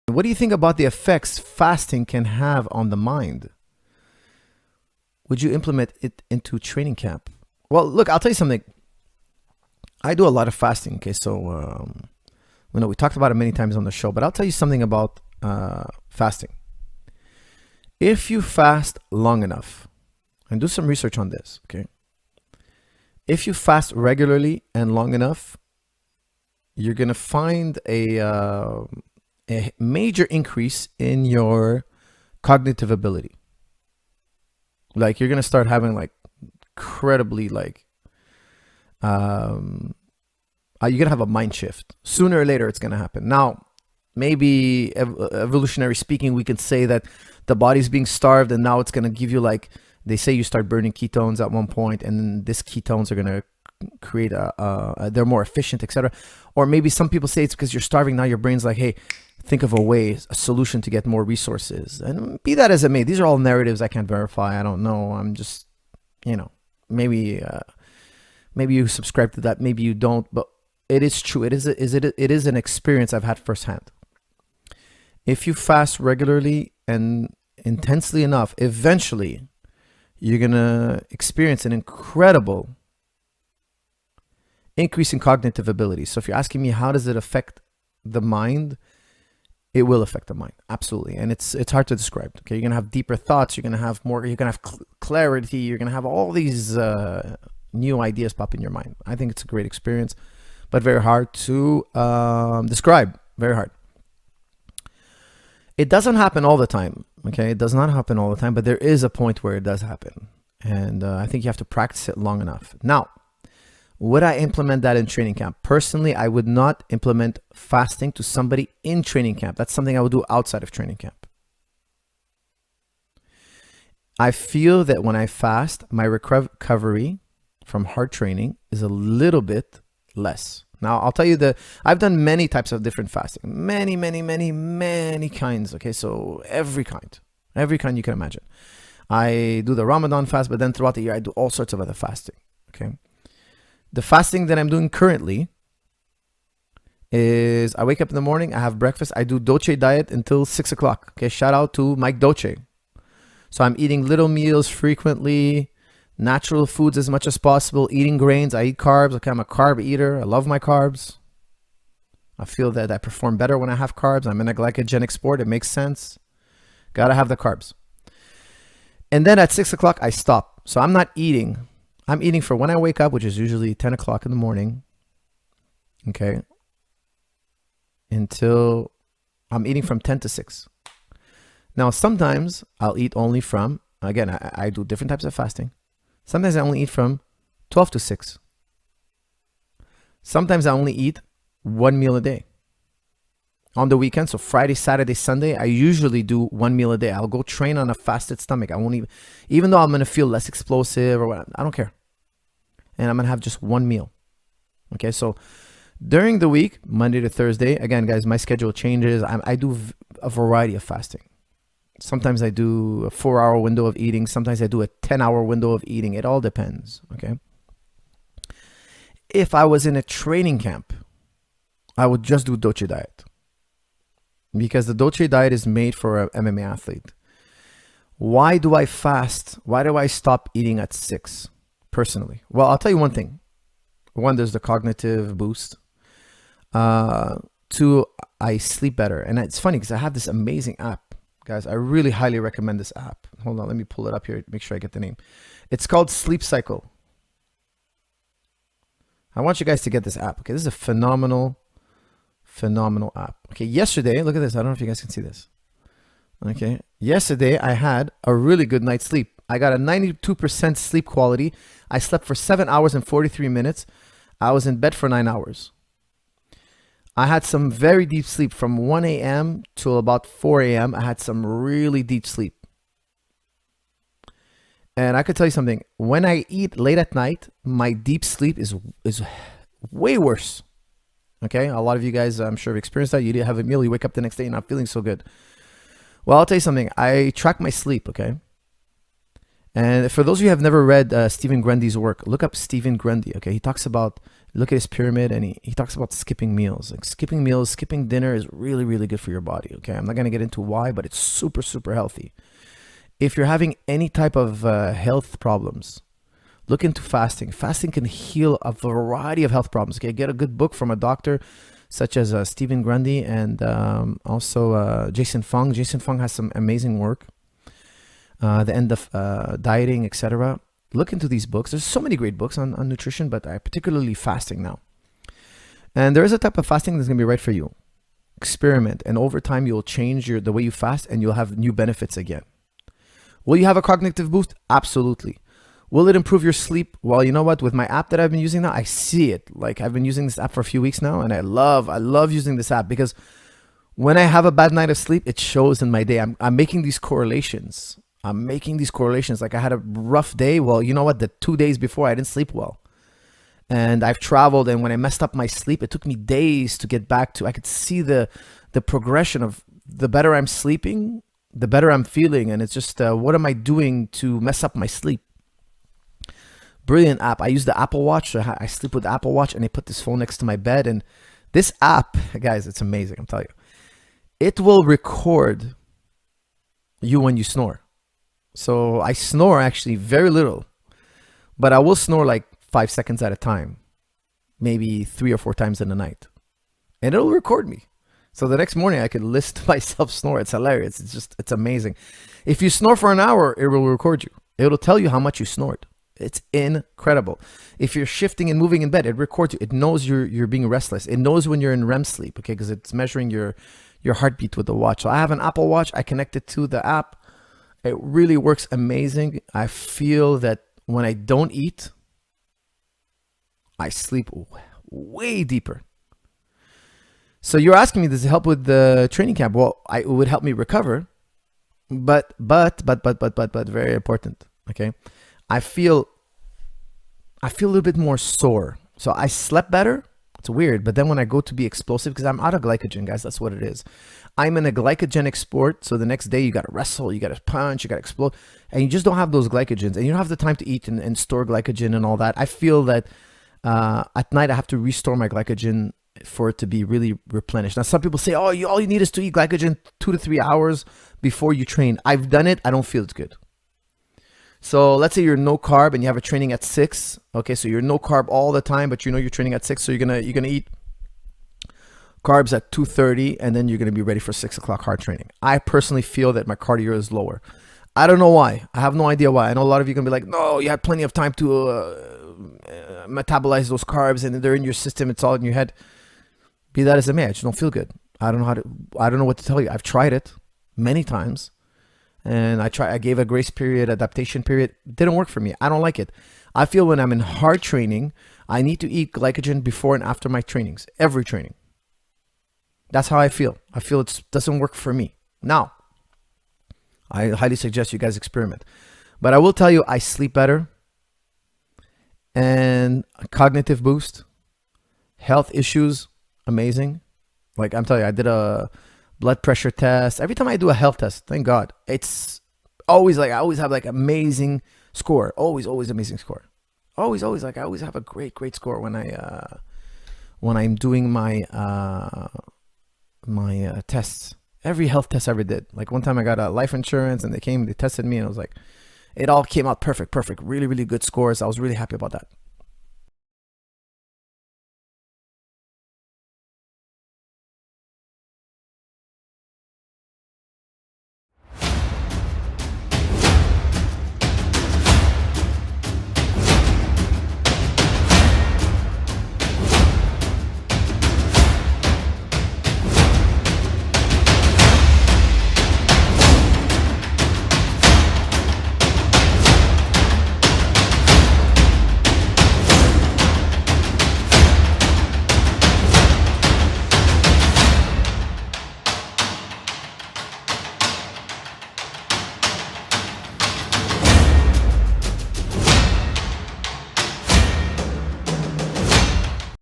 What do you think about the effects fasting can have on the mind? Would you implement it into training camp? Well, look, I'll tell you something. I do a lot of fasting. Okay, so we talked about it many times on the show, but I'll tell you something about fasting. If you fast long enough, and do some research on this, okay? If you fast regularly and long enough, you're gonna find a major increase in your cognitive ability. Like you're gonna start having like incredibly like you're gonna have a mind shift. Sooner or later it's gonna happen. Now, maybe evolutionary speaking, we can say that the body's being starved and now it's gonna give you, like they say, you start burning ketones at one point, and then these ketones are gonna create they're more efficient, etc. Or maybe some people say it's because you're starving. Now your brain's like, hey, think of a way, a solution to get more resources. And be that as it may, these are all narratives I can't verify. I don't know. I'm just, maybe you subscribe to that, maybe you don't, but it is true. It is an experience I've had firsthand. If you fast regularly and intensely enough, eventually you're gonna experience an incredible increase in cognitive ability. So if you're asking me, how does it affect the mind? It will affect the mind, absolutely, and it's hard to describe. Okay, you're gonna have deeper thoughts. You're gonna have more. You're gonna have clarity. You're gonna have all these new ideas pop in your mind. I think it's a great experience, but very hard to describe. Very hard. It doesn't happen all the time. Okay, it does not happen all the time, but there is a point where it does happen, and I think you have to practice it long enough. Now, would I implement that in training camp? Personally, I would not implement fasting to somebody in training camp. That's something I would do outside of training camp. I feel that when I fast, my recovery from hard training is a little bit less. Now, I'll tell you that I've done many types of different fasting. Many kinds. Okay, so every kind you can imagine. I do the Ramadan fast, but then throughout the year, I do all sorts of other fasting. Okay. The fasting that I'm doing currently is I wake up in the morning, I have breakfast, I do Doce diet until 6 o'clock. Okay, shout out to Mike Doce. So I'm eating little meals frequently, natural foods as much as possible, eating grains, I eat carbs. Okay, I'm a carb eater. I love my carbs. I feel that I perform better when I have carbs. I'm in a glycogenic sport. It makes sense. Gotta have the carbs. And then at 6 o'clock, I stop. So I'm not eating. I'm eating for when I wake up, which is usually 10 o'clock in the morning, okay, until I'm eating from 10 to 6. Now, sometimes I'll eat only from, again, I do different types of fasting. Sometimes I only eat from 12 to 6. Sometimes I only eat one meal a day. On the weekend, so Friday, Saturday, Sunday, I usually do one meal a day. I'll go train on a fasted stomach. I won't even though I'm going to feel less explosive or what, I don't care. And I'm going to have just one meal. Okay, so during the week, Monday to Thursday, again, guys, my schedule changes. I do a variety of fasting. Sometimes I do a 4-hour window of eating. Sometimes I do a 10-hour window of eating. It all depends, okay? If I was in a training camp, I would just do Doce diet. Because the Doce diet is made for an MMA athlete. Why do I fast? Why do I stop eating at 6 personally? Well, I'll tell you one thing. One, there's the cognitive boost. Two, I sleep better. And it's funny because I have this amazing app. Guys, I really highly recommend this app. Hold on, let me pull it up here. Make sure I get the name. It's called Sleep Cycle. I want you guys to get this app. Okay, this is a phenomenal app. Okay, yesterday, look at this. I don't know if you guys can see this. Okay, yesterday I had a really good night's sleep. I got a 92% sleep quality. I slept for 7 hours and 43 minutes. I was in bed for 9 hours. I had some very deep sleep from 1 a.m. till about 4 a.m. I had some really deep sleep. And I could tell you something. When I eat late at night, my deep sleep is way worse. Okay, a lot of you guys, I'm sure, have experienced that. You didn't have a meal, you wake up the next day, and not feeling so good. Well, I'll tell you something. I track my sleep, okay? And for those of you who have never read Stephen Grundy's work, look up Stephen Grundy, okay? He talks about Look at his pyramid, and he talks about skipping meals. Like skipping meals, skipping dinner is really, really good for your body. Okay, I'm not going to get into why, but it's super, super healthy. If you're having any type of health problems, look into fasting. Fasting can heal a variety of health problems. Okay, get a good book from a doctor such as Stephen Grundy and also Jason Fung. Jason Fung has some amazing work. The End of Dieting, etc. Look into these books. There's so many great books on nutrition, but I particularly fasting now. And there is a type of fasting that's going to be right for you. Experiment, and over time you'll change the way you fast, and you'll have new benefits again. Will you have a cognitive boost? Absolutely. Will it improve your sleep? Well, you know what? With my app that I've been using now, I see it. Like I've been using this app for a few weeks now, and I love using this app because when I have a bad night of sleep, it shows in my day. I'm making these correlations. Like I had a rough day. Well, you know what? The 2 days before I didn't sleep well. And I've traveled, and when I messed up my sleep, it took me days to get back to, I could see the progression of the better I'm sleeping, the better I'm feeling. And it's just, what am I doing to mess up my sleep? Brilliant app. I use the Apple Watch. So I sleep with the Apple Watch, and I put this phone next to my bed. And this app, guys, it's amazing. I'm telling you, it will record you when you snore. So I snore actually very little, but I will snore like 5 seconds at a time, maybe 3 or 4 times in the night, and it'll record me. So the next morning I could listen to myself snore. It's hilarious. It's amazing. If you snore for an hour, it will record you. It'll tell you how much you snored. It's incredible. If you're shifting and moving in bed, it records you. It knows you're being restless. It knows when you're in REM sleep, okay, because it's measuring your heartbeat with the watch. So I have an Apple Watch. I connect it to the app. It really works amazing. I feel that when I don't eat, I sleep way deeper. So you're asking me, does it help with the training camp? Well, it would help me recover, but very important. Okay, I feel a little bit more sore. So I slept better. It's weird, but then when I go to be explosive, because I'm out of glycogen, guys, that's what it is. I'm in a glycogenic sport, so the next day you got to wrestle, you got to punch, you got to explode, and you just don't have those glycogens, and you don't have the time to eat and store glycogen and all that. I feel that at night I have to restore my glycogen for it to be really replenished. Now, some people say, oh, all you need is to eat glycogen 2 to 3 hours before you train. I've done it. I don't feel it's good. So let's say you're no carb and you have a training at 6. Okay, so you're no carb all the time, but you know you're training at 6, so you're gonna eat carbs at 2:30, and then you're gonna be ready for 6 o'clock hard training. I personally feel that my cardio is lower. I don't know why. I have no idea why. I know a lot of you are gonna be like, no, you had plenty of time to metabolize those carbs, and they're in your system. It's all in your head. Be that as it may, I just don't feel good. I don't know what to tell you. I've tried it many times. And I gave a grace period, adaptation period. It didn't work for me. I don't like it. I feel when I'm in hard training, I need to eat glycogen before and after my trainings, every training. That's how I feel. I feel it doesn't work for me. Now, I highly suggest you guys experiment. But I will tell you, I sleep better, and a cognitive boost, health issues, amazing. Like I'm telling you, I did a blood pressure test. Every time I do a health test, thank God, it's always like I always have like amazing score. Always amazing score. Always like I always have a great score when I'm doing my tests. Every health test I ever did. Like one time I got a life insurance and they tested me, and I was like, it all came out perfect. Really good scores. I was really happy about that.